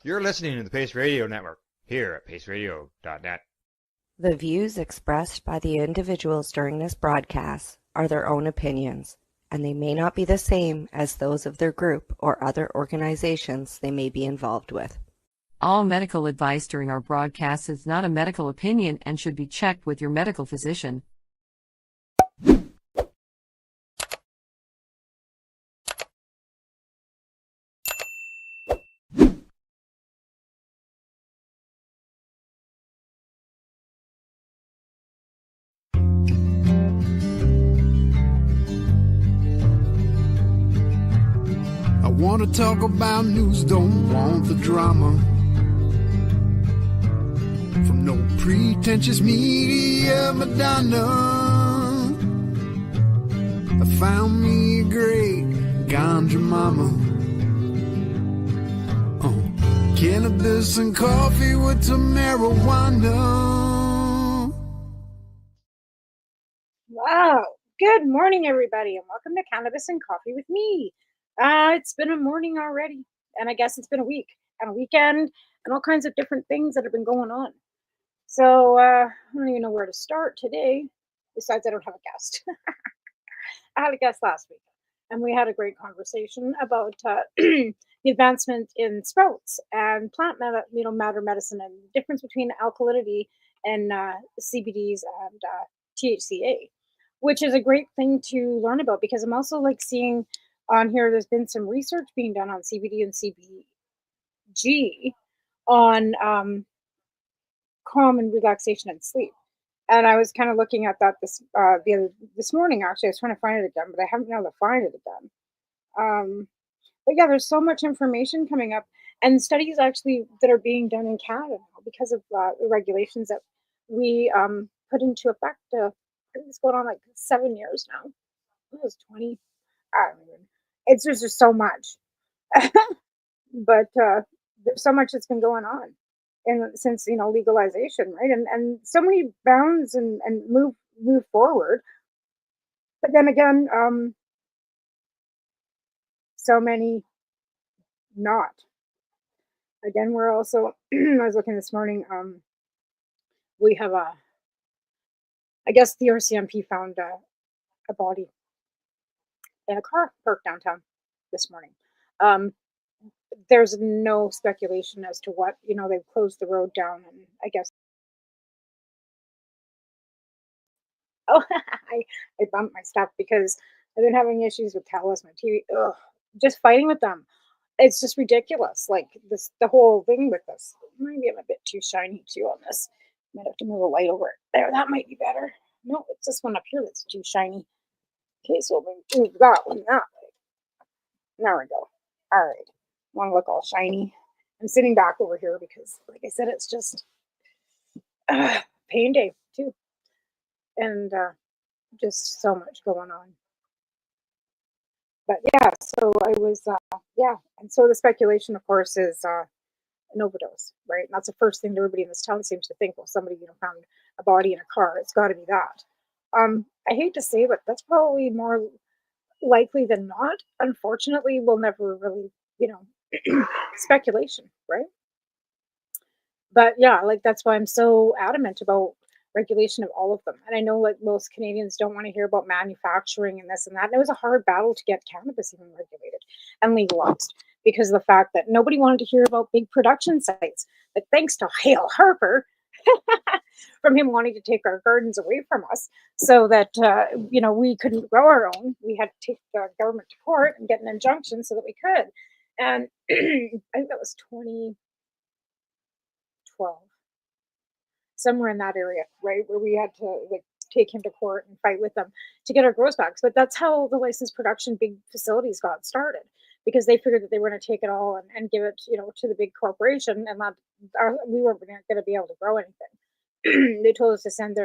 You're listening to the Pace Radio Network here at paceradio.net. The views expressed by the individuals during this broadcast are their own opinions, and they may not be the same as those of their group or other organizations they may be involved with. All medical advice during our broadcast is not a medical opinion and should be checked with your medical physician. I want to talk about news, don't want the drama. From no pretentious media Madonna. I found me a great ganja mama. Cannabis and coffee with Tamarijuana. Wow. Good morning, everybody, and welcome to Cannabis and Coffee with me. It's been a morning already, and I guess it's been a week and a weekend and all kinds of different things that have been going on. So I don't even know where to start today, besides I don't have a guest. I had a guest last week, and we had a great conversation about the advancement in sprouts and plant matter medicine and the difference between alkalinity and CBDs and THCA, which is a great thing to learn about because I'm also like seeing on here there's been some research being done on CBD and CBG on calm and relaxation and sleep. And I was kind of looking at that this morning. Actually, I was trying to find it again, but I haven't been able to find it again. But yeah, there's so much information coming up, and studies actually that are being done in Canada now because of the regulations that we put into effect. I think it's going on like 7 years now. It was 20. I don't even. It's just so much, but there's so much that's been going on, and since legalization, right? And so many bounds and move forward, but then again, so many not. Again, we're also. I was looking this morning. We have I guess the RCMP found a body in a car parked downtown this morning. There's no speculation as to what, they've closed the road down, and I guess. Oh, I bumped my stuff because I've been having issues with Telus, my TV. Ugh, just fighting with them. It's just ridiculous. Like the whole thing with this. Maybe I'm a bit too shiny too on this. Might have to move a light over it. There, that might be better. No, it's this one up here that's too shiny. Okay, so we'll move that one that way. There we go. All right. Want to look all shiny. I'm sitting back over here because, like I said, it's just pain day too, and just so much going on. But yeah, so I was and so the speculation, of course, is an overdose, right? And that's the first thing that everybody in this town seems to think. Well, somebody found a body in a car. It's got to be that. I hate to say, but that's probably more likely than not. Unfortunately, we'll never really, speculation, right? But yeah, like that's why I'm so adamant about regulation of all of them. And I know like most Canadians don't want to hear about manufacturing and this and that. And it was a hard battle to get cannabis even regulated and legalized because of the fact that nobody wanted to hear about big production sites. But thanks to Hale Harper, from him wanting to take our gardens away from us so that we couldn't grow our own, we had to take the government to court and get an injunction so that we could. And I think that was 2012, somewhere in that area, right, where we had to like take him to court and fight with them to get our grows back. But that's how the licensed production big facilities got started, because they figured that they were going to take it all and give it, to the big corporation, and that we weren't going to be able to grow anything. They told us to send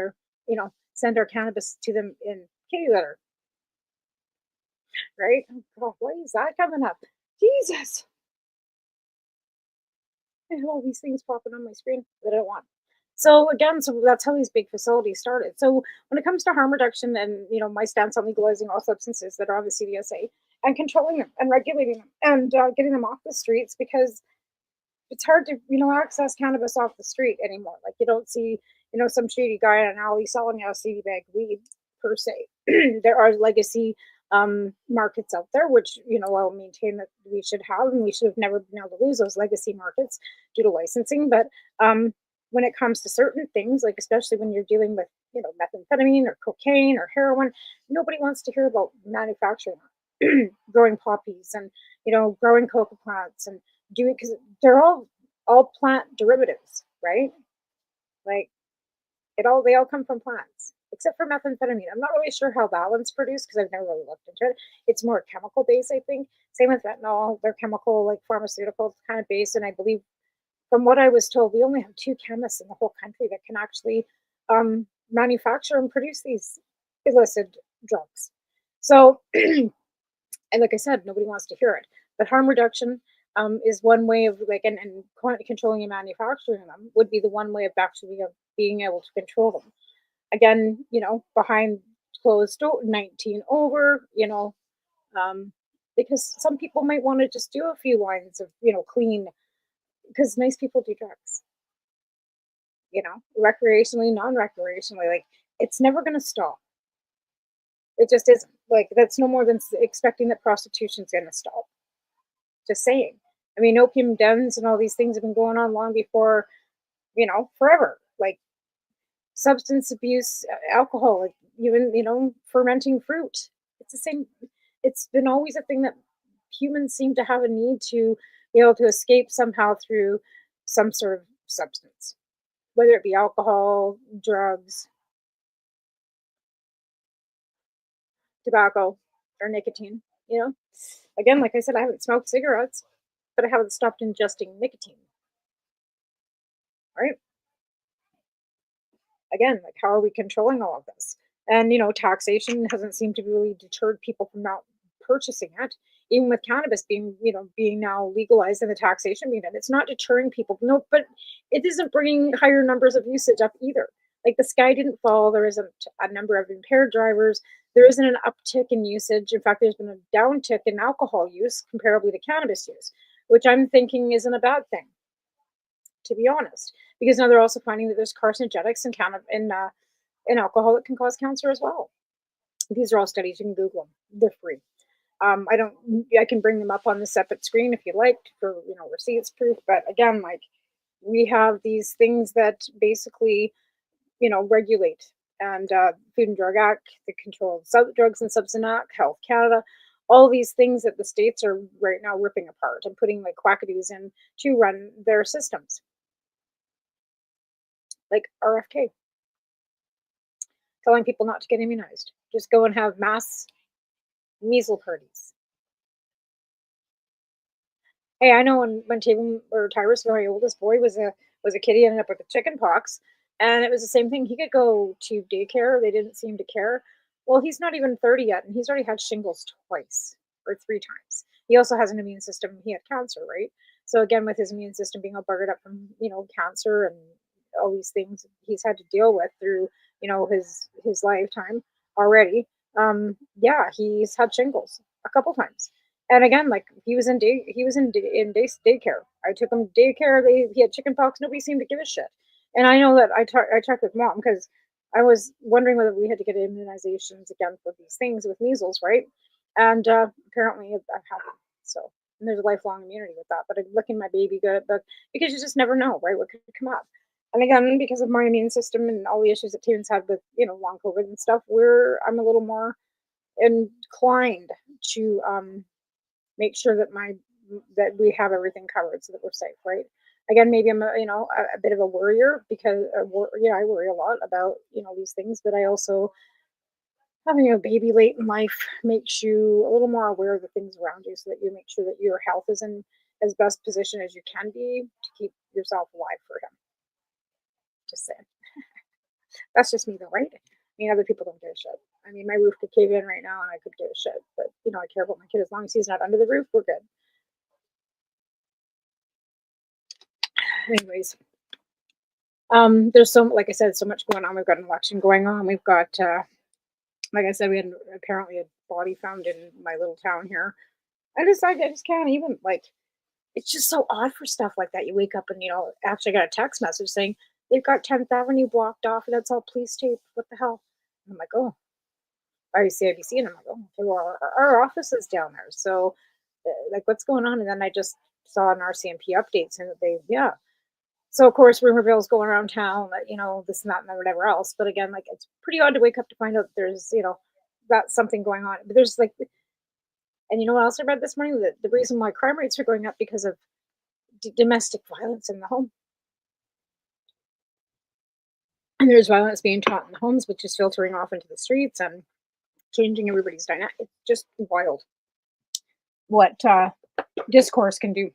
send our cannabis to them in kitty litter, right? Oh, why is that coming up? Jesus. I have all these things popping on my screen that I don't want. So again, so that's how these big facilities started. So when it comes to harm reduction and my stance on legalizing all substances that are on the CDSA and controlling them and regulating them and getting them off the streets, because it's hard to, access cannabis off the street anymore. Like you don't see, some shady guy in an alley selling a CD bag weed per se. There are legacy markets out there, which, I'll maintain that we should have, and we should have never been able to lose those legacy markets due to licensing. But when it comes to certain things, like especially when you're dealing with, methamphetamine or cocaine or heroin, nobody wants to hear about manufacturing, growing poppies and, growing coca plants and doing, because they're all plant derivatives, right? Like they all come from plants, except for methamphetamine. I'm not really sure how that one's produced because I've never really looked into it. It's more chemical based, I think. Same with fentanyl; they're chemical, like pharmaceutical kind of based. And I believe, from what I was told, we only have 2 chemists in the whole country that can actually manufacture and produce these illicit drugs. So, and like I said, nobody wants to hear it. But harm reduction is one way of and controlling and manufacturing them would be the one way of actually being able to control them. Again, behind closed door, 19 over, because some people might want to just do a few lines of, clean, because nice people do drugs, recreationally, non-recreationally. Like it's never going to stop. It just isn't. Like that's no more than expecting that prostitution's going to stop. Just saying. I mean, opium dens and all these things have been going on long before, forever. Like substance abuse, alcohol, like even, fermenting fruit. It's the same. It's been always a thing that humans seem to have a need to be able to escape somehow through some sort of substance, whether it be alcohol, drugs, tobacco, or nicotine. Again, like I said, I haven't smoked cigarettes, but I haven't stopped ingesting nicotine. Right? Again, like how are we controlling all of this? And taxation hasn't seemed to really deterred people from not purchasing it. Even with cannabis being now legalized and the taxation being done, it's not deterring people. No, but it isn't bringing higher numbers of usage up either. Like the sky didn't fall. There isn't a number of impaired drivers. There isn't an uptick in usage. In fact, there's been a downtick in alcohol use comparably to cannabis use, which I'm thinking isn't a bad thing, to be honest, because now they're also finding that there's carcinogenics in alcohol that can cause cancer as well. These are all studies. You can Google them. They're free. I can bring them up on the separate screen if you like for, receipts proof. But again, like we have these things that basically, regulate, and Food and Drug Act, the Control of Drugs and Substance Act, Health Canada, all these things that the states are right now ripping apart and putting like quackadoos in to run their systems. Like RFK, telling people not to get immunized. Just go and have mass measles parties. Hey, I know when Taven or Tyrus, my oldest boy, was a kid, he ended up with the chicken pox, and it was the same thing. He could go to daycare; they didn't seem to care. Well, he's not even 30 yet, and he's already had shingles twice or 3 times. He also has an immune system. He had cancer, right? So again, with his immune system being all buggered up from cancer and all these things he's had to deal with through his lifetime already. Yeah, he's had shingles a couple times. And again, like he was in daycare. I took him to daycare. He had chicken pox. Nobody seemed to give a shit. And I know that I checked with mom because I was wondering whether we had to get immunizations again for these things with measles, right? And apparently I've had them. So and there's a lifelong immunity with that. But I'm looking my baby good, but because you just never know, right? What could come up. And again, because of my immune system and all the issues that Taven's had with long COVID and stuff, I'm a little more inclined to make sure that we have everything covered so that we're safe, right? Again, maybe I'm a bit of a worrier because I worry a lot about these things, but I also, having a baby late in life makes you a little more aware of the things around you, so that you make sure that your health is in as best position as you can be to keep yourself alive for him. Just saying. That's just me though, right? I mean, other people don't give a shit. I mean, my roof could cave in right now and I could give a shit, but I care about my kid. As long as he's not under the roof, we're good. Anyways, there's like I said, so much going on. We've got an election going on. We've got, like I said, we had apparently a body found in my little town here. I just can't even, like, it's just so odd for stuff like that. You wake up and, actually got a text message saying they've got 10th Avenue blocked off and that's all police tape. What the hell? And I'm like, oh, are you CIBC? And I'm like, oh, okay, well, our office is down there. So, like, what's going on? And then I just saw an RCMP update saying that yeah. So, of course, rumor mills going around town that, this and that and whatever else. But again, like, it's pretty odd to wake up to find out that there's, got something going on. But there's like, and you know what else I read this morning? That the reason why crime rates are going up because of domestic violence in the home. And there's violence being taught in the homes, which is filtering off into the streets and changing everybody's dynamic. It's just wild what discourse can do.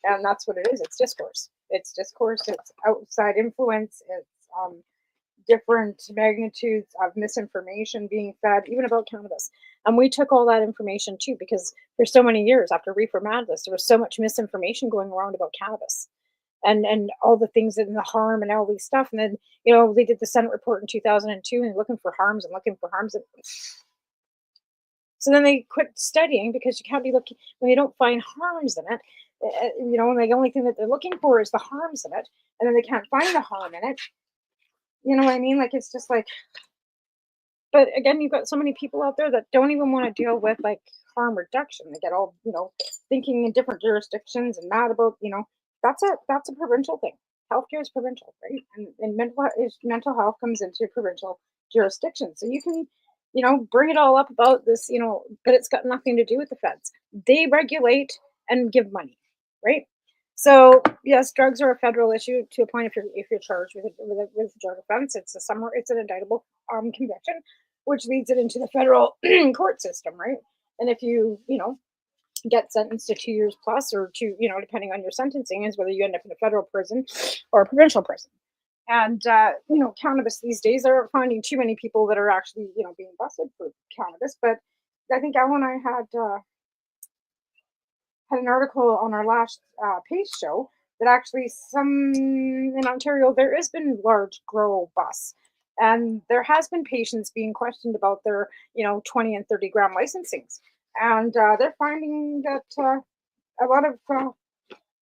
And that's what it is. It's discourse. It's discourse. It's outside influence. It's different magnitudes of misinformation being fed, even about cannabis. And we took all that information too, because for so many years after Reefer Madness, there was so much misinformation going around about cannabis and all the things and the harm and all these stuff. And then, they did the Senate report in 2002 and looking for harms. And so then they quit studying because you can't be looking when you don't find harms in it. And the only thing that they're looking for is the harms in it. And then they can't find the harm in it. You know what I mean? Like, it's just like, but again, you've got so many people out there that don't even want to deal with like harm reduction. They get all, thinking in different jurisdictions and mad about, that's a provincial thing. Healthcare is provincial, right? And mental health comes into provincial jurisdiction. So you can, bring it all up about this, but it's got nothing to do with the feds. They regulate and give money, right? So yes, drugs are a federal issue to a point. If you're charged with a drug offense, it's an indictable conviction, which leads it into the federal court system, right? And if you get sentenced to 2 years plus or two, depending on your sentencing, is whether you end up in a federal prison or a provincial prison. And cannabis these days are finding too many people that are actually being busted for cannabis. But I think Al and I had an article on our last Pace show that actually in Ontario there has been large grow busts, and there has been patients being questioned about their 20 and 30 gram licensings, and they're finding that a lot of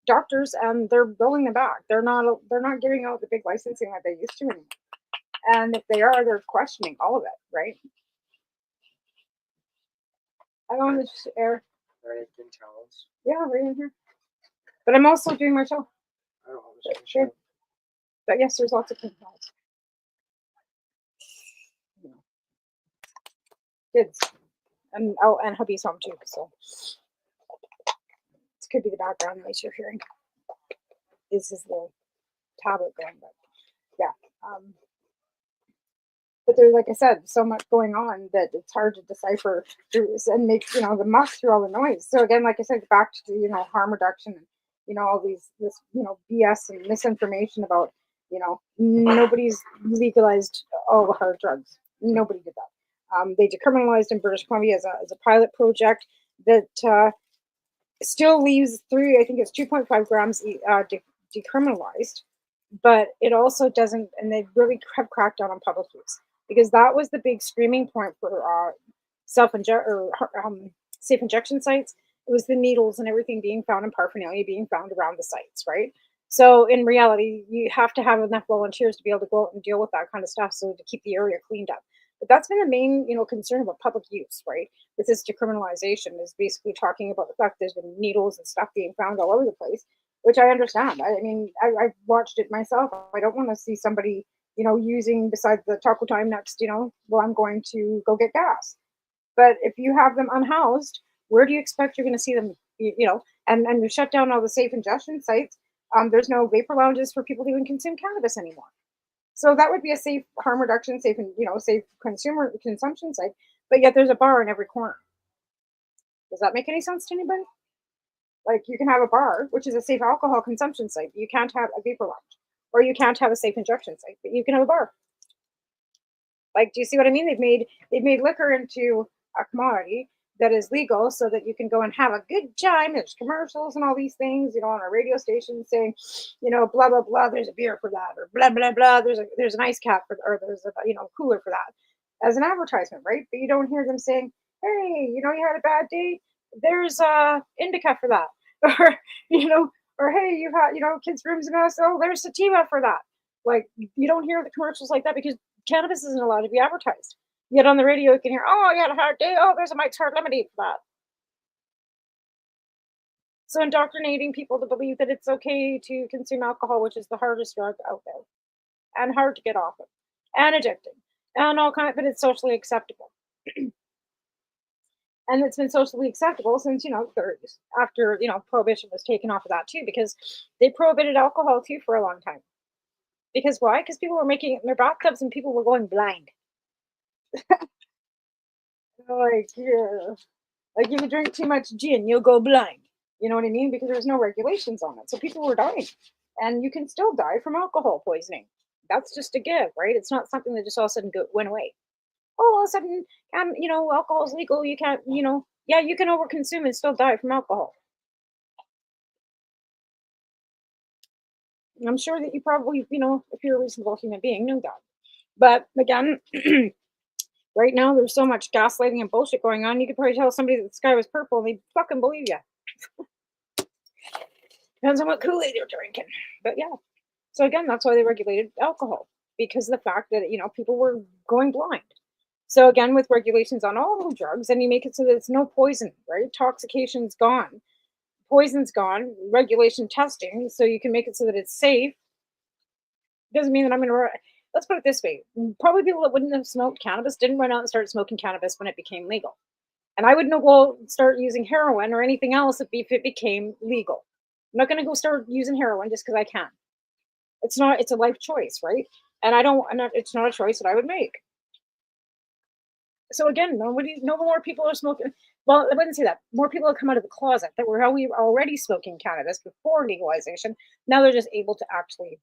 doctors and they're rolling them back. They're not giving out the big licensing that they used to anymore, and if they are, they're questioning all of it, right? I don't want to air. Yeah, right in here. But I'm also doing my show. Sure. But yes, there's lots of pink towels. Kids. And hubby's home too, so this could be the background noise you're hearing. Is his little tablet going, but yeah. But there's, like I said, so much going on that it's hard to decipher through and make, the muck through all the noise. So again, like I said, back to, harm reduction and, all this, BS and misinformation about, nobody's legalized all the hard drugs. Nobody did that. They decriminalized in British Columbia as a pilot project that still leaves I think it's 2.5 grams decriminalized, but it also doesn't, and they really have cracked down on public use. Because that was the big screaming point for safe injection sites. It was the needles and everything being found in paraphernalia being found around the sites, right? So in reality, you have to have enough volunteers to be able to go out and deal with that kind of stuff, so to keep the area cleaned up. But that's been the main, concern about public use, right? With this decriminalization is basically talking about the fact there's been needles and stuff being found all over the place, which I understand. I mean, I've watched it myself. I don't want to see somebody using besides the taco time next, well, I'm going to go get gas. But if you have them unhoused, where do you expect you're going to see them, and you shut down all the safe ingestion sites. There's no vapor lounges for people to even consume cannabis anymore. So that would be a safe harm reduction, safe consumer consumption site. But yet there's a bar in every corner. Does that make any sense to anybody? Like, you can have a bar, which is a safe alcohol consumption site, but you can't have a vapor lounge. Or you can't have a safe injection site, but you can have a bar. Like, do you see what I mean? They've made liquor into a commodity that is legal, so that you can go and have a good time. There's commercials and all these things, on a radio station saying, blah blah blah. There's a beer for that, or blah blah blah. There's an ice cap or there's a cooler for that, as an advertisement, right? But you don't hear them saying, hey, you had a bad day. There's indica for that. or or hey, you've had kids' rooms and us. Oh, there's sativa for that. Like you don't hear the commercials like that because cannabis isn't allowed to be advertised. Yet on the radio you can hear, oh, you had a hard day. Oh, there's a Mike's Hard Lemonade for that. So indoctrinating people to believe that it's okay to consume alcohol, which is the hardest drug out there and hard to get off of, and addicting, and all kind, but it's socially acceptable, and it's been socially acceptable since 30s. After prohibition was taken off of that too, because they prohibited alcohol too for a long time. Because why? Because people were making it in their bathtubs and people were going blind. Like yeah, like if you drink too much gin, you'll go blind. You know what I mean? Because there's no regulations on it, so people were dying, and you can still die from alcohol poisoning. That's just a give, right? It's not something that just all of a sudden went away. Oh, all of a sudden, alcohol is legal. You can't, yeah, you can overconsume and still die from alcohol. I'm sure that you probably, if you're a reasonable human being, knew that. But again, right now there's so much gaslighting and bullshit going on. You could probably tell somebody that the sky was purple and they'd fucking believe you. Depends on what Kool-Aid they're drinking. But yeah. So again, that's why they regulated alcohol, because of the fact that people were going blind. So again, with regulations on all the drugs, and you make it so that it's no poison, right? Intoxication's gone, poison's gone. Regulation testing, so you can make it so that it's safe. Doesn't mean that I'm going to. Let's put it this way: probably people that wouldn't have smoked cannabis didn't run out and start smoking cannabis when it became legal, and I wouldn't go start using heroin or anything else if it became legal. I'm not going to go start using heroin just because I can. It's not. It's a life choice, right? And I don't. It's not a choice that I would make. So again, no more people are smoking. Well, I wouldn't say that. More people have come out of the closet that were already smoking cannabis before legalization. Now they're just able to actually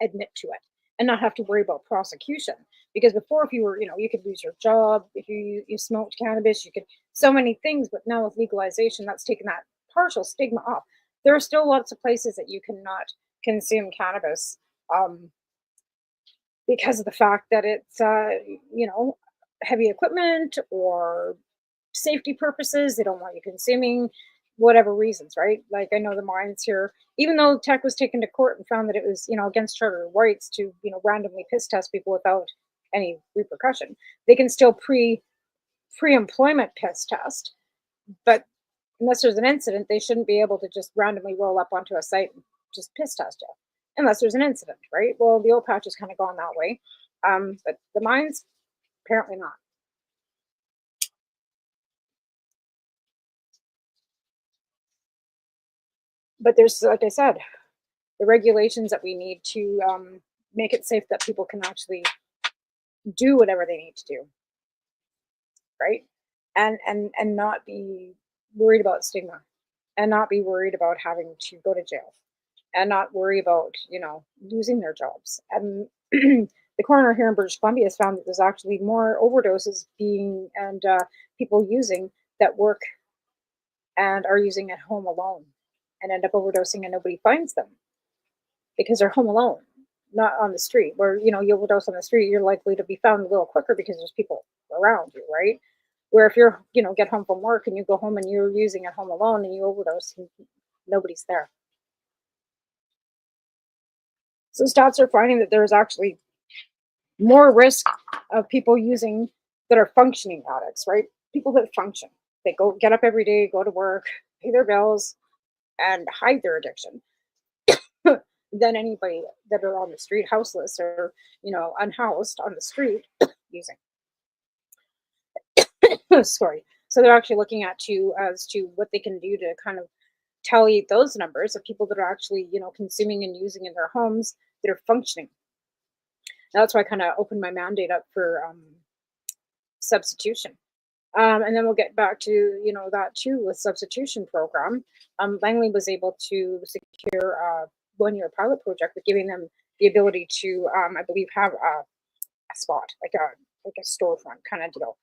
admit to it and not have to worry about prosecution. Because before, if you were, you could lose your job if you smoked cannabis. You could so many things, but now with legalization, that's taken that partial stigma off. There are still lots of places that you cannot consume cannabis. Because of the fact that it's heavy equipment or safety purposes. They don't want you consuming, whatever reasons, right? Like I know the mines here, even though tech was taken to court and found that it was against charter rights to randomly piss test people without any repercussion, they can still pre-employment piss test, but unless there's an incident, they shouldn't be able to just randomly roll up onto a site and just piss test you unless there's an incident, right? Well, the old patch has kind of gone that way, but the mines apparently not. But there's, like I said, the regulations that we need to make it safe that people can actually do whatever they need to do, right? And not be worried about stigma, and not be worried about having to go to jail, and not worry about losing their jobs. And the coroner here in British Columbia has found that there's actually more overdoses being and people using that work and are using at home alone and end up overdosing and nobody finds them because they're home alone, not on the street. Where you overdose on the street, you're likely to be found a little quicker because there's people around you, right? Where if you're get home from work and you go home and you're using at home alone and you overdose and nobody's there. So stats are finding that there's actually more risk of people using that are functioning addicts, right? People that function. They get up every day, go to work, pay their bills, and hide their addiction than anybody that are on the street, houseless or unhoused on the street using. Sorry. So they're actually looking at as to what they can do to kind of tally those numbers of people that are actually consuming and using in their homes that are functioning. That's why I kind of opened my mandate up for substitution. And then we'll get back to that too with substitution program. Langley was able to secure a 1-year pilot project with giving them the ability to, I believe, have a spot like a storefront kind of deal,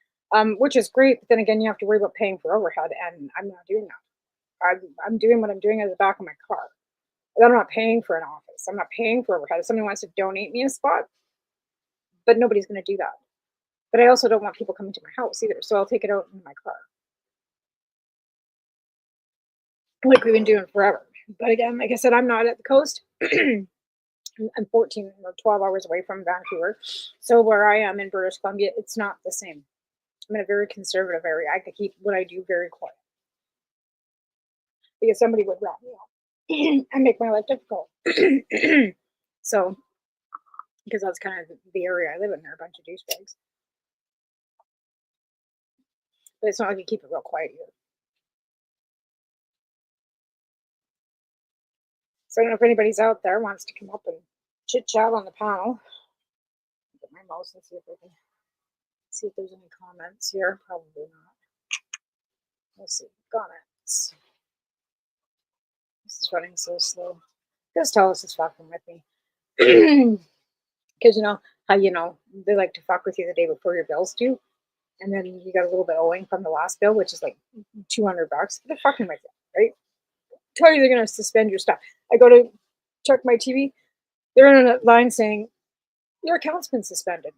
which is great. But then again, you have to worry about paying for overhead, and I'm not doing that. I'm doing what I'm doing at the back of my car. I'm not paying for an office. I'm not paying for overhead. If somebody wants to donate me a spot, but nobody's going to do that. But I also don't want people coming to my house either, so I'll take it out in my car. like we've been doing forever. But again, like I said, I'm not at the coast. I'm 14 or 12 hours away from Vancouver. So where I am in British Columbia, it's not the same. I'm in a very conservative area. I could keep what I do very quiet because somebody would rat me out and make my life difficult. So, because that's kind of the area I live in, there are a bunch of douchebags. But it's not like you keep it real quiet here. So I don't know if anybody's out there wants to come up and chit chat on the panel. Get my mouse and see if I can see if there's any comments here. Probably not. Let's see. Comments. This is running so slow. Just tell us it's fucking with me. Because you know how they like to fuck with you the day before your bills due, and then you got a little bit owing from the last bill, which is like $200. They're fucking with you, right? Tell you they're gonna suspend your stuff. I go to check my TV. They're in a line saying your account's been suspended.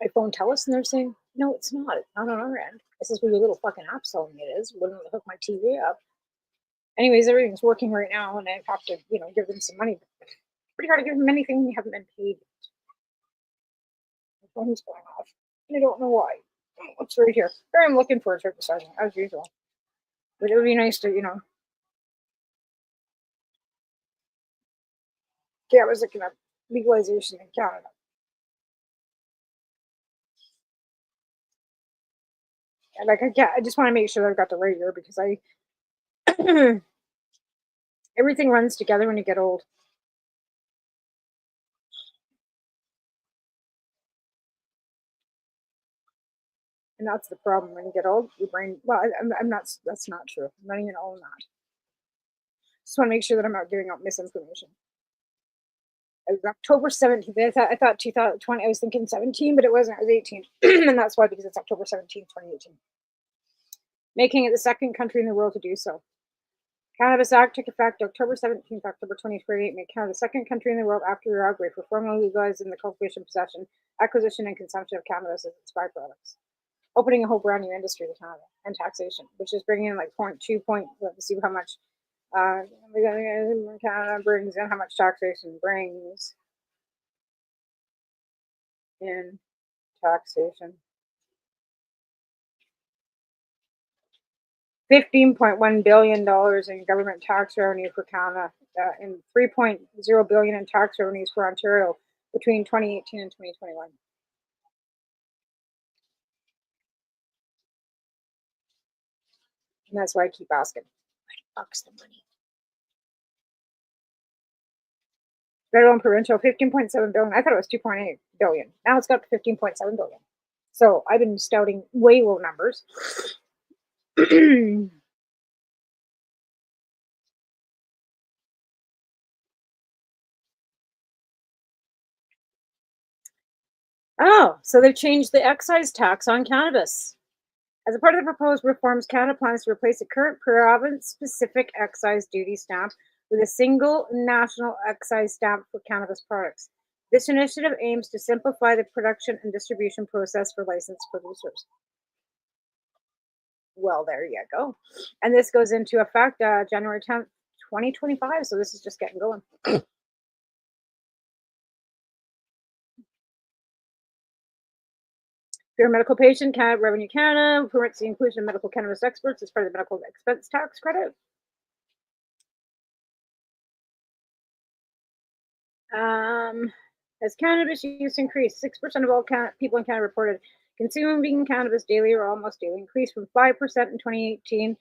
I phone TELUS and they're saying no, it's not. It's not on our end. I says, well, your little fucking app's telling me it is. Wouldn't hook my TV up. Anyways, everything's working right now, and I have to, give them some money. It's pretty hard to give them anything when you haven't been paid. My phone's going off, and I don't know why. What's right here? I'm looking for a turkey sergeant, as usual. But it would be nice to, I was looking at legalization in Canada. And I just want to make sure that I've got the right year because everything runs together when you get old. And that's the problem. When you get old, your brain, I'm not, that's not true. I'm not even old that. Just want to make sure that I'm not giving out misinformation. It was October 17th. I thought 2020, I was thinking 17, but it wasn't. It was 18. And that's why, because it's October 17th, 2018. Making it the second country in the world to do so. Cannabis Act took effect October 17th, October 2028, made Canada the second country in the world after Uruguay for formally legalizing the cultivation, possession, acquisition, and consumption of cannabis and its byproducts, opening a whole brand new industry to Canada and taxation, which is bringing in like 0.2 point. Let's see how much Canada brings in, how much taxation brings in taxation. $15.1 billion in government tax revenue for Canada and $3.0 billion in tax revenues for Ontario between 2018 and 2021. And that's why I keep asking, where the fuck's the money? Federal and provincial, 15.7 billion. I thought it was 2.8 billion. Now it's got 15.7 billion. So I've been scouting way low numbers. Oh, so they've changed the excise tax on cannabis. As a part of the proposed reforms, Canada plans to replace the current province-specific excise duty stamp with a single national excise stamp for cannabis products. This initiative aims to simplify the production and distribution process for licensed producers. Well, there you go. And this goes into effect January 10th, 2025. So this is just getting going. If you're a medical patient, Revenue Canada permits the inclusion of medical cannabis experts as part of the medical expense tax credit. As cannabis use increased, 6% of all people in Canada reported consuming cannabis daily or almost daily, increased from 5% in 2018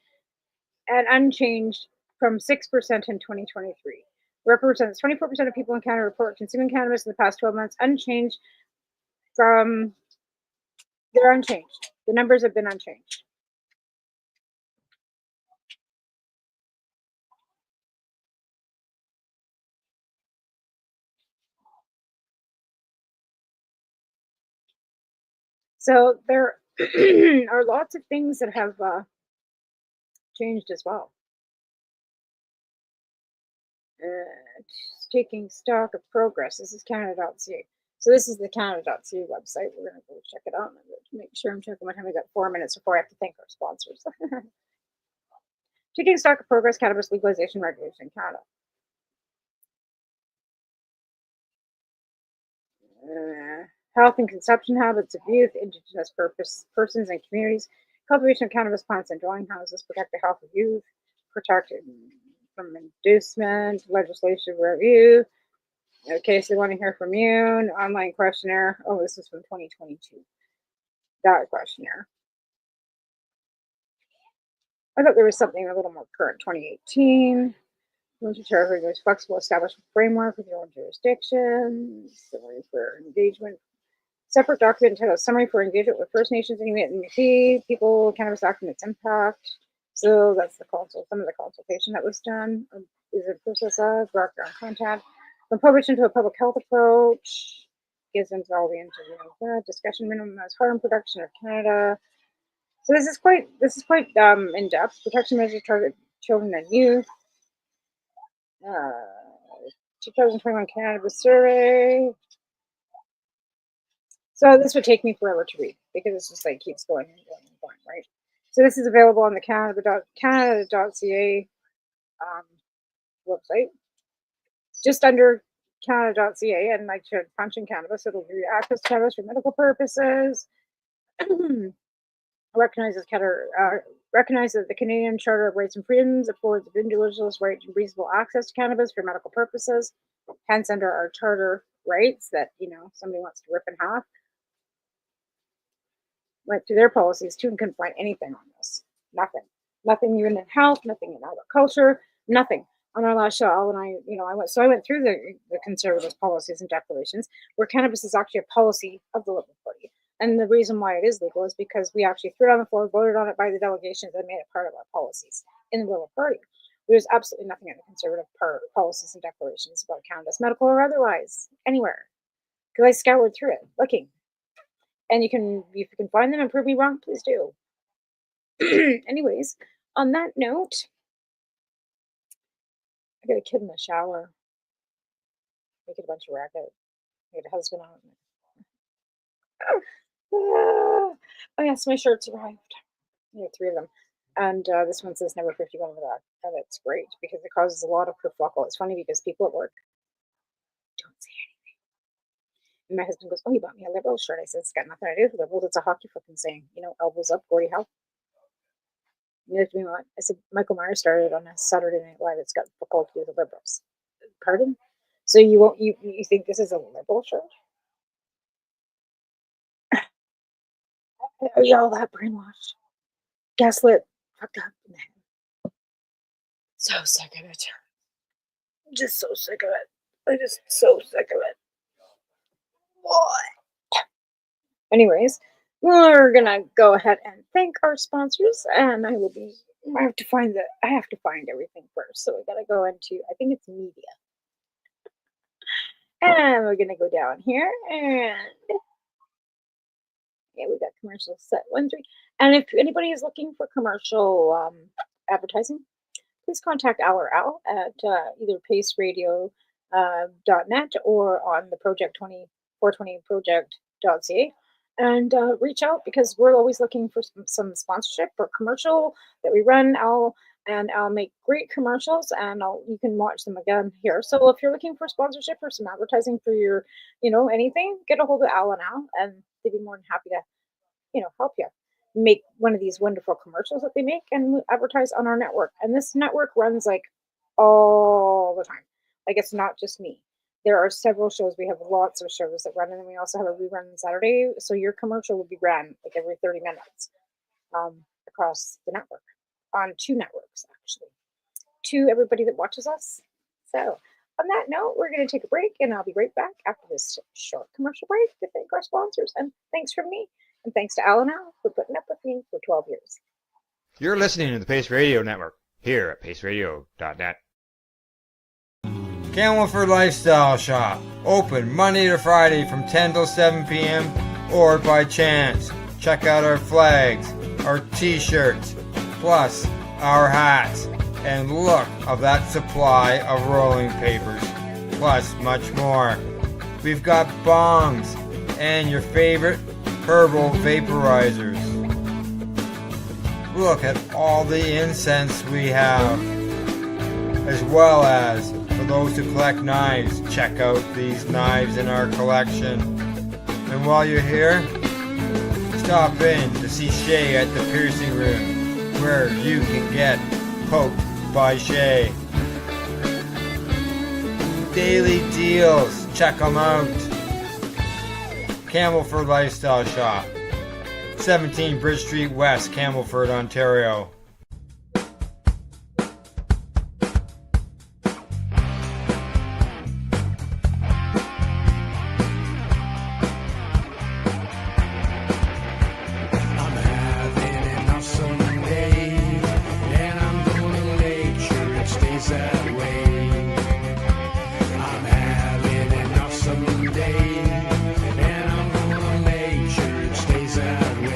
and unchanged from 6% in 2023. Represents 24% of people in Canada report consuming cannabis in the past 12 months, unchanged from, they're unchanged. The numbers have been unchanged. So there are lots of things that have changed as well. Taking stock of progress. This is Canada.ca. So this is the Canada.ca website. We're going to go check it out. I'm going to make sure I'm checking what time. We got 4 minutes before I have to thank our sponsors. Taking stock of progress, cannabis legalization regulation in Canada. Health and consumption habits of youth, Indigenous persons and communities, cultivation of cannabis plants in dwelling houses, protect the health of youth, protect from inducement, legislation review. Okay, so they want to hear from you. An online questionnaire. Oh, this is from 2022. That questionnaire. I thought there was something a little more current, 2018. There's flexible establishment framework with your own jurisdictions, summary for engagement. Separate document entitled Summary for Engagement with First Nations, Inuit, and Métis People, Cannabis Act and its Impact. So that's some of the consultation that was done. Is a process of background content. From published into a public health approach. Gives into all the interview discussion minimized harm production of Canada. So this is quite in depth. Protection measures target children and youth. 2021 Cannabis Survey. So this would take me forever to read because it's just like keeps going and going and going, right? So this is available on the Canada.ca website. Just under Canada.ca, and like to punch in cannabis, it'll give you access to cannabis for medical purposes. Recognizes that the Canadian Charter of Rights and Freedoms affords individuals right to reasonable access to cannabis for medical purposes. Hence, under our charter rights that somebody wants to rip in half. Went through their policies too and couldn't find anything on this. Nothing even in health, nothing in agriculture, nothing. On our last show, Al and I went through the Conservatives' policies and declarations, where cannabis is actually a policy of the Liberal Party. And the reason why it is legal is because we actually threw it on the floor, voted on it by the delegations, and made it part of our policies in the Liberal Party. There's absolutely nothing in the Conservative policies and declarations about cannabis, medical or otherwise, anywhere. Because I scoured through it, looking. And if you can find them and prove me wrong, please do. Anyways, on that note, I got a kid in the shower, making a bunch of racket. I got a husband on. Oh yes, my shirts arrived. I have 3 of them, and this one says number 51 on the back, and it's great because it causes a lot of kerfuffle. It's funny because people at work don't say anything, and my husband goes, "Oh, you bought me a Liberal shirt." I said, "It's got nothing to do with Liberals. It's a hockey fucking saying, elbows up, Gordie Howe." You know what? I said, Michael Myers started on a Saturday Night Live. It's got fuck all to do with the Liberals. Pardon? So you think this is a Liberal shirt? Are you all that brainwashed? Gaslit? Fucked up in the head. So sick of it. Just so sick of it. I'm just so sick of it. What? Anyways, we're gonna go ahead and thank our sponsors, and I have to find everything first. So we gotta go into, I think it's media. And we're gonna go down here and yeah, we got commercials set 1-3. And if anybody is looking for commercial advertising, please contact Al or Al at either paceradio.net or on the Project 420project.ca and reach out because we're always looking for some sponsorship or commercial that we run. I'll make great commercials and you can watch them again here. So if you're looking for sponsorship or some advertising for your, anything, get a hold of Al and Al and they'd be more than happy to, help you make one of these wonderful commercials that they make and advertise on our network. And this network runs like all the time. Like it's not just me. There are several shows. We have lots of shows that run, and then we also have a rerun on Saturday. So your commercial will be ran like every 30 minutes across the network on 2 networks, actually, to everybody that watches us. So on that note, we're going to take a break, and I'll be right back after this short commercial break to thank our sponsors. And thanks from me, and thanks to Al and Al for putting up with me for 12 years. You're listening to the Pace Radio Network here at paceradio.net. Camelford Lifestyle Shop, open Monday to Friday from 10 till 7 p.m. or by chance. Check out our flags, our t-shirts, plus our hats, and look of that supply of rolling papers, plus much more. We've got bongs and your favorite herbal vaporizers. Look at all the incense we have. As well as, for those who collect knives, check out these knives in our collection. And while you're here, stop in to see Shay at the piercing room, where you can get poked by Shay. Daily deals, check them out. Campbellford Lifestyle Shop, 17 Bridge Street West, Campbellford, Ontario. I'm having an awesome day, and I'm gonna make sure it stays that way. I'm having an awesome day, and I'm gonna make sure it stays that way.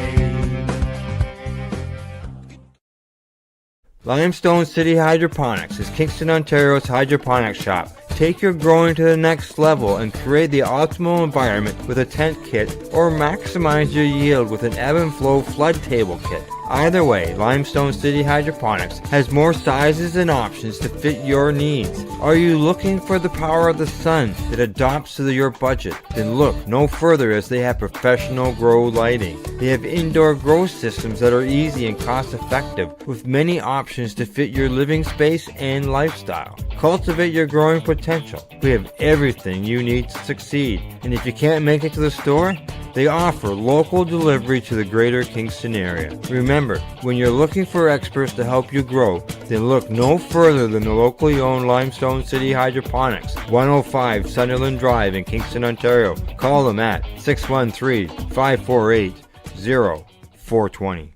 Limestone City Hydroponics is Kingston, Ontario's hydroponics shop. Take your growing to the next level and create the optimal environment with a tent kit, or maximize your yield with an ebb and flow flood table kit. Either way, Limestone City Hydroponics has more sizes and options to fit your needs. Are you looking for the power of the sun that adapts to your budget? Then look no further, as they have professional grow lighting. They have indoor grow systems that are easy and cost effective, with many options to fit your living space and lifestyle. Cultivate your growing potential. We have everything you need to succeed. And if you can't make it to the store, they offer local delivery to the greater Kingston area. Remember, when you're looking for experts to help you grow, then look no further than the locally owned Limestone City Hydroponics, 105 Sunderland Drive in Kingston, Ontario. Call them at 613-548-0420.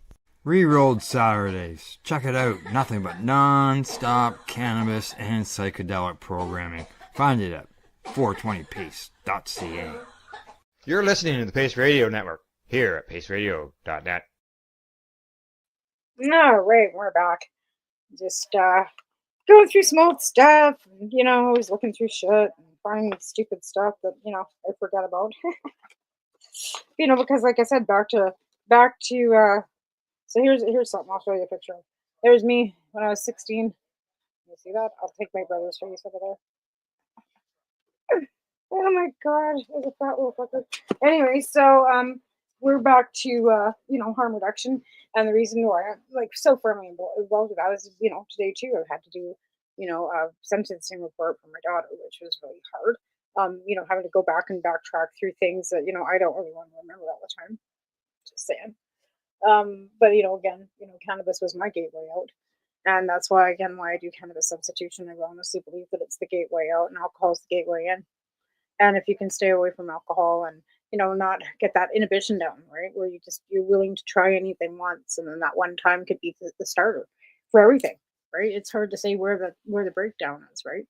Rerolled Saturdays. Check it out. Nothing but non-stop cannabis and psychedelic programming. Find it at 420pace.ca. You're listening to the Pace Radio Network here at paceradio.net. All right, we're back. Just going through some old stuff, always looking through shit and finding stupid stuff that, I forgot about. Because like I said, back to so here's something I'll show you a picture of. There's me when I was 16. You see that? I'll take my brother's face over there. Oh my god, there's a fat little fucker. Anyway, so we're back to harm reduction, and the reason why I'm like so firmly involved with that is today too I've had to do a sentencing report for my daughter, which was really hard. Having to go back and backtrack through things that I don't really want to remember all the time. Just saying. But again, cannabis was my gateway out. And that's why I do cannabis substitution. I honestly believe that it's the gateway out, and alcohol is the gateway in. And if you can stay away from alcohol and, not get that inhibition down, right? Where you're willing to try anything once, and then that one time could be the starter for everything, right? It's hard to say where the breakdown is, right?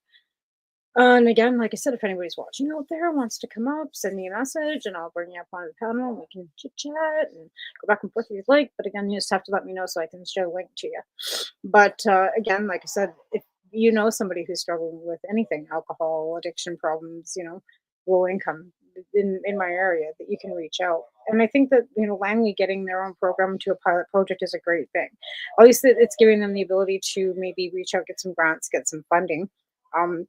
And again, like I said, if anybody's watching out there wants to come up, send me a message and I'll bring you up on the panel and we can chit chat and go back and forth if you'd like. But again, you just have to let me know so I can share a link to you. But again, like I said, if you know somebody who's struggling with anything, alcohol, addiction problems, low income in my area, that you can reach out. And I think that, Langley getting their own program to a pilot project is a great thing. At least it's giving them the ability to maybe reach out, get some grants, get some funding. And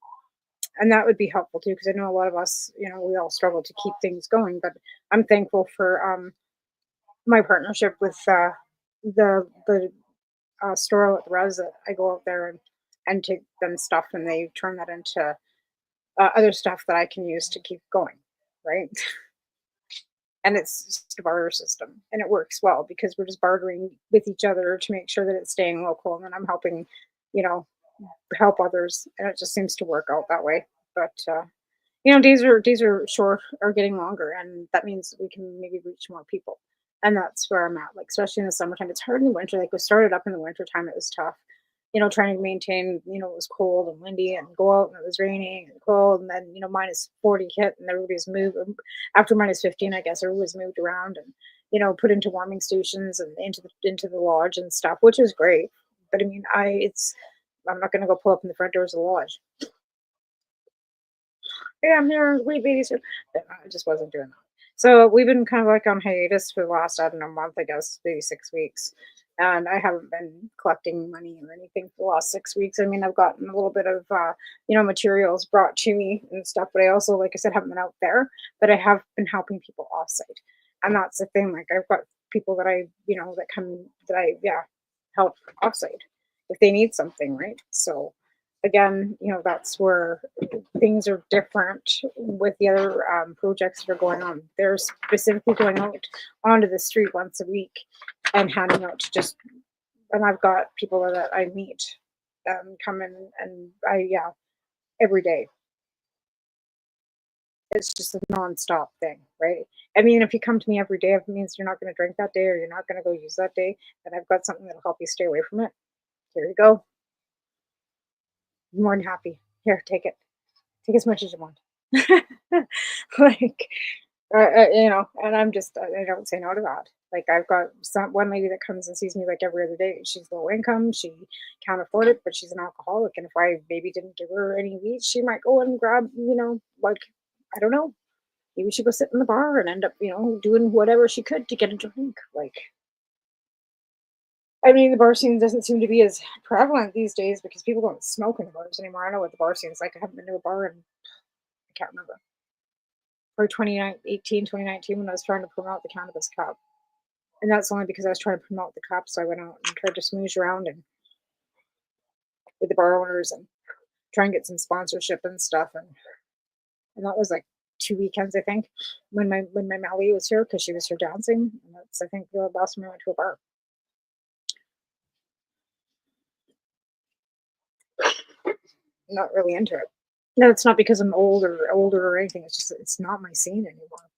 that would be helpful too, because I know a lot of us, we all struggle to keep things going. But I'm thankful for my partnership with the store at the Res, that I go out there and take them stuff, and they turn that into other stuff that I can use to keep going, right? And it's just a barter system, and it works well because we're just bartering with each other to make sure that it's staying local, and then I'm helping, help others, and it just seems to work out that way. But days are getting longer, and that means we can maybe reach more people, and that's where I'm at. Like, especially in the summertime, it's hard in the winter. Like, we started up in the winter time, it was tough, trying to maintain, it was cold and windy, and go out and it was raining and cold, and then minus 40 hit, and everybody's moved after minus 15. I guess everybody's moved around and put into warming stations and into the lodge and stuff, which is great. But I mean, I'm not going to go pull up in the front doors of the lodge. Yeah, I'm here. Wait, babies here. I just wasn't doing that. So we've been kind of like on hiatus for the last, I don't know, month, I guess, maybe 6 weeks. And I haven't been collecting money or anything for the last 6 weeks. I mean, I've gotten a little bit of, materials brought to me and stuff, but I also, like I said, haven't been out there, but I have been helping people offsite. And that's the thing. Like, I've got people that that come, that help offsite if they need something, right? So again, that's where things are different with the other projects that are going on. They're specifically going out onto the street once a week and handing out and I've got people that I meet come in, and every day. It's just a nonstop thing, right? I mean, if you come to me every day, if it means you're not going to drink that day or you're not going to go use that day, then I've got something that'll help you stay away from it. Here you go. I'm more than happy. Here, take it. Take as much as you want. Like, and I don't say no to that. Like, I've got one lady that comes and sees me like every other day. She's low income. She can't afford it, but she's an alcoholic. And if I maybe didn't give her any weed, she might go and grab, I don't know. Maybe she'd go sit in the bar and end up, doing whatever she could to get a drink. Like, I mean, the bar scene doesn't seem to be as prevalent these days because people don't smoke in the bars anymore. I know what the bar scene is like. I haven't been to a bar in, I can't remember. Or 2018, 2019, when I was trying to promote the Cannabis Cup. And that's only because I was trying to promote the cup. So I went out and tried to smooch around and with the bar owners and try and get some sponsorship and stuff. And that was like 2 weekends, I think, when my Melly was here, because she was here dancing. And that's, I think, the last time I went to a bar. Not really into it. No, it's not because I'm older or anything. It's just, it's not my scene anymore.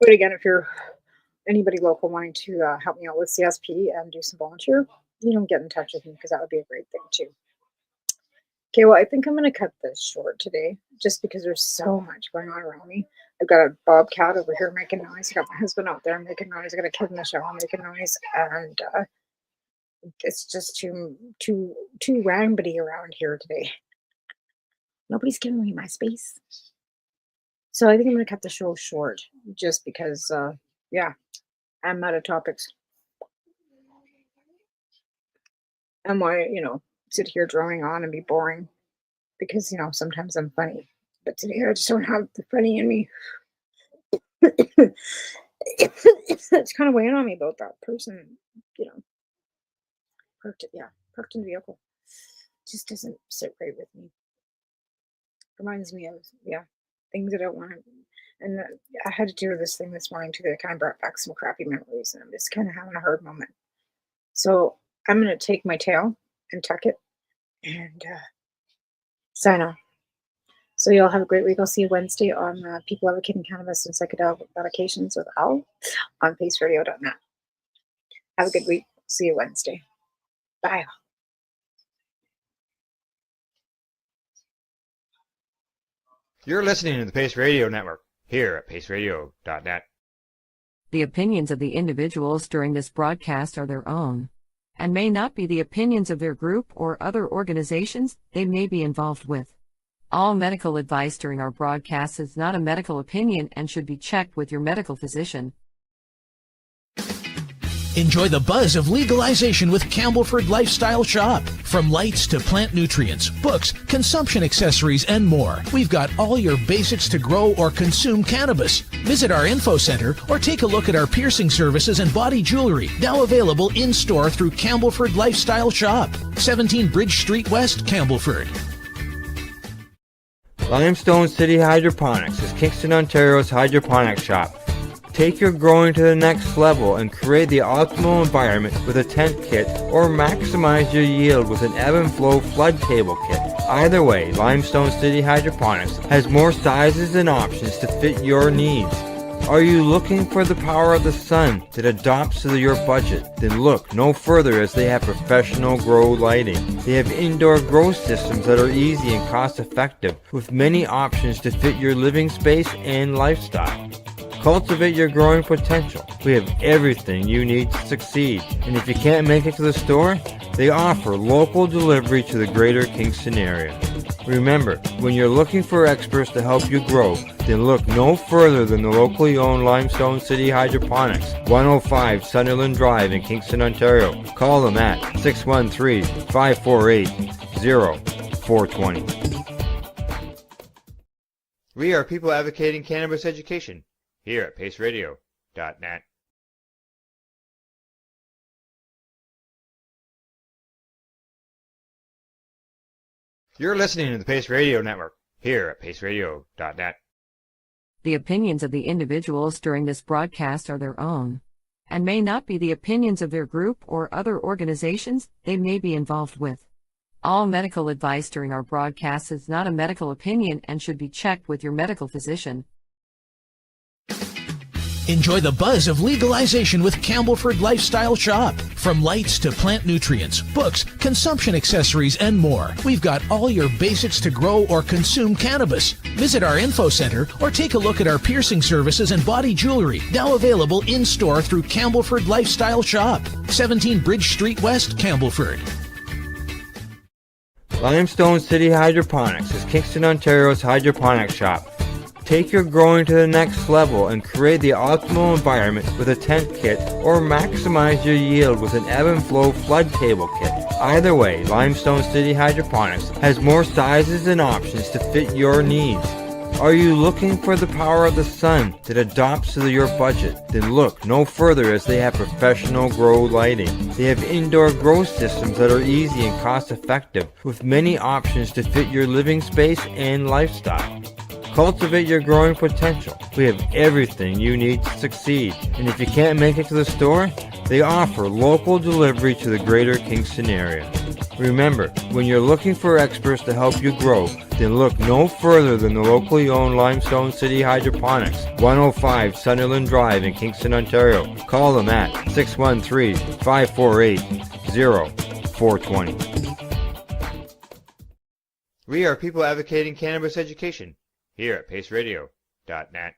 But again, if you're anybody local wanting to help me out with CSP and do some volunteer, get in touch with me, because that would be a great thing too. Okay, well, I think I'm going to cut this short today, just because there's so much going on around me. I've got a bobcat over here making noise. I got my husband out there making noise. I got a kid in the shower making noise, and it's just too rambity around here today. Nobody's giving me my space. So I think I'm going to cut the show short, just because, I'm out of topics. And why, sit here droning on and be boring, because, sometimes I'm funny. But today I just don't have the funny in me. It's kind of weighing on me about that person, parked in the vehicle. Just doesn't sit right with me. Reminds me of, things I don't want to. And I had to do this thing this morning too that kind of brought back some crappy memories, and I'm just kind of having a hard moment. So I'm going to take my tail and tuck it and sign off. So you all have a great week. I'll see you Wednesday on People Advocating Cannabis and Psychedelic Medications with Al on paceradio.net. Have a good week. See you Wednesday. Bye. You're listening to the Pace Radio Network here at paceradio.net. The opinions of the individuals during this broadcast are their own, and may not be the opinions of their group or other organizations they may be involved with. All medical advice during our broadcast is not a medical opinion and should be checked with your medical physician. Enjoy the buzz of legalization with Campbellford Lifestyle Shop. From lights to plant nutrients, books, consumption accessories, and more, we've got all your basics to grow or consume cannabis. Visit our info center or take a look at our piercing services and body jewelry, now available in-store through Campbellford Lifestyle Shop, 17 Bridge Street West, Campbellford. Limestone City Hydroponics is Kingston, Ontario's hydroponics shop. Take your growing to the next level and create the optimal environment with a tent kit, or maximize your yield with an ebb and flow flood table kit. Either way, Limestone City Hydroponics has more sizes and options to fit your needs. Are you looking for the power of the sun that adapts to your budget? Then look no further, as they have professional grow lighting. They have indoor grow systems that are easy and cost effective, with many options to fit your living space and lifestyle. Cultivate your growing potential. We have everything you need to succeed. And if you can't make it to the store, they offer local delivery to the greater Kingston area. Remember, when you're looking for experts to help you grow, then look no further than the locally owned Limestone City Hydroponics, 105 Sunderland Drive in Kingston, Ontario. Call them at 613-548-0420. We are people advocating cannabis education here at paceradio.net. You're listening to the Pace Radio Network here at paceradio.net. The opinions of the individuals during this broadcast are their own, and may not be the opinions of their group or other organizations they may be involved with. All medical advice during our broadcast is not a medical opinion and should be checked with your medical physician. Enjoy the buzz of legalization with Campbellford Lifestyle Shop. From lights to plant nutrients, books, consumption accessories, and more, we've got all your basics to grow or consume cannabis. Visit our info center or take a look at our piercing services and body jewelry, now available in-store through Campbellford Lifestyle Shop, 17 Bridge Street West, Campbellford. Limestone City Hydroponics is Kingston, Ontario's hydroponics shop. Take your growing to the next level and create the optimal environment with a tent kit, or maximize your yield with an ebb and flow flood table kit. Either way, Limestone City Hydroponics has more sizes and options to fit your needs. Are you looking for the power of the sun that adapts to your budget? Then look no further, as they have professional grow lighting. They have indoor grow systems that are easy and cost effective, with many options to fit your living space and lifestyle. Cultivate your growing potential. We have everything you need to succeed. And if you can't make it to the store, they offer local delivery to the greater Kingston area. Remember, when you're looking for experts to help you grow, then look no further than the locally owned Limestone City Hydroponics, 105 Sunderland Drive in Kingston, Ontario. Call them at 613-548-0420. We are people advocating cannabis education here at paceradio.net.